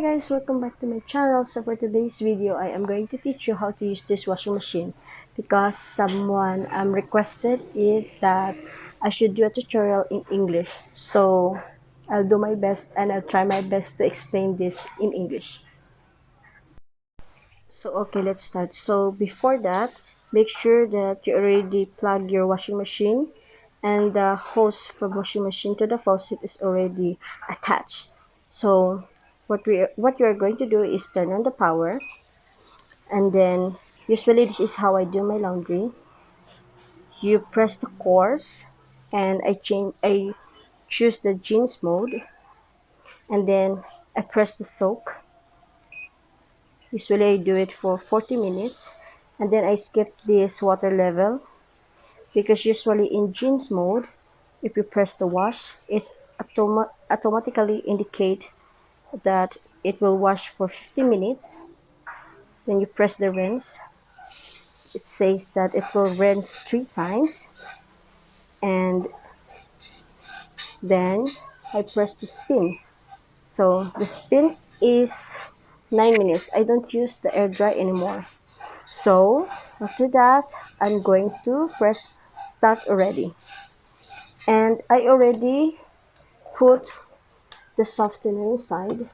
Hi guys, welcome back to my channel. So for today's video, I am going to teach you how to use this washing machine because someone requested it that I should do a tutorial in English. So I'll do my best and I'll try my best to explain this in English. So okay, let's start. So before that, make sure that you already plug your washing machine and the hose from washing machine to the faucet is already attached. So what you are going to do is turn on the power, and then usually this is how I do my laundry. You press the course, and I choose the jeans mode, and then I press the soak. Usually I do it for 40 minutes, and then I skip this water level because usually in jeans mode, if you press the wash, it's automatically indicate that it will wash for 50 minutes. Then you press the rinse. It says that it will rinse 3 times, and then I press the spin. So the spin is 9 minutes. I don't use the air dry anymore. So after that, I'm going to press start already. And I already put the softener inside.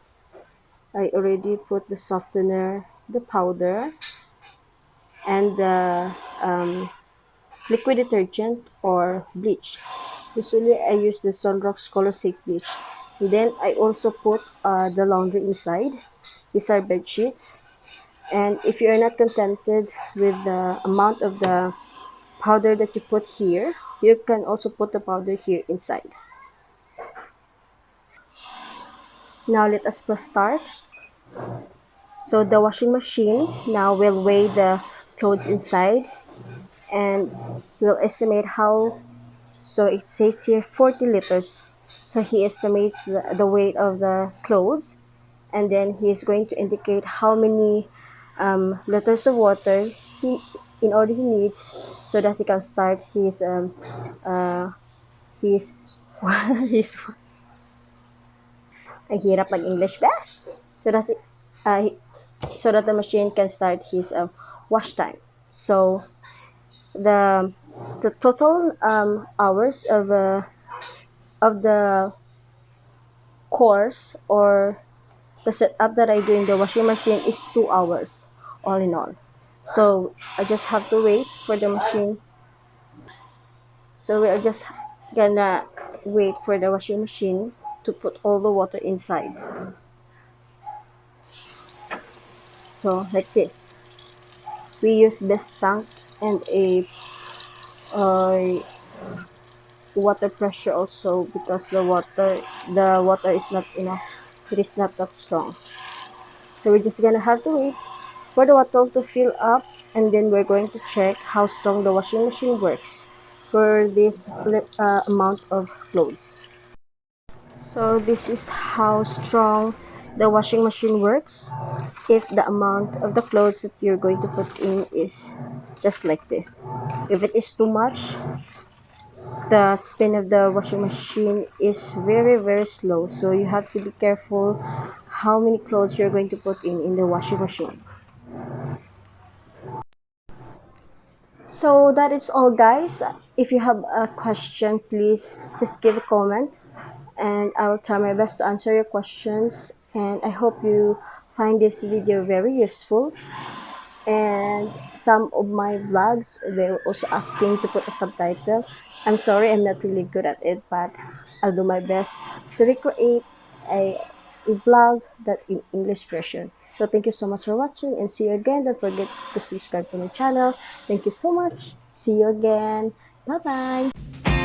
I already put the softener, the powder, and the liquid detergent or bleach. Usually I use the Sunrock's Color Safe Bleach. And then I also put the laundry inside. These are bed sheets. And if you are not contented with the amount of the powder that you put here, you can also put the powder here inside. Now let us press start. So the washing machine now will weigh the clothes inside, and he will estimate how. So it says here 40 liters. So he estimates the weight of the clothes, and then he is going to indicate how many liters of water in order he needs, so that he can start his his ang hirap mag-English best, so that uh, so that the machine can start his wash time. So the the total hours of the course or the setup that I do in the washing machine is 2 hours all in all. So I just have to wait for the machine. So we are just gonna wait for the washing machine to put all the water inside. So like this, we use this tank and a water pressure also because the water is not enough. It is not that strong. So we're just gonna have to wait for the water to fill up, and then we're going to check how strong the washing machine works for this amount of clothes. So this is how strong the washing machine works if the amount of the clothes that you're going to put in is just like this. If it is too much, the spin of the washing machine is very slow, so you have to be careful how many clothes you're going to put in the washing machine. So that is all, guys. If you have a question, please just give a comment and I will try my best to answer your questions. And I hope you find this video very useful. And some of my vlogs, they're also asking to put a subtitle. I'm sorry, I'm not really good at it, but I'll do my best to recreate a vlog that in English version. So thank you so much for watching, and see you again. Don't forget to subscribe to my channel. Thank you so much. See you again. Bye bye.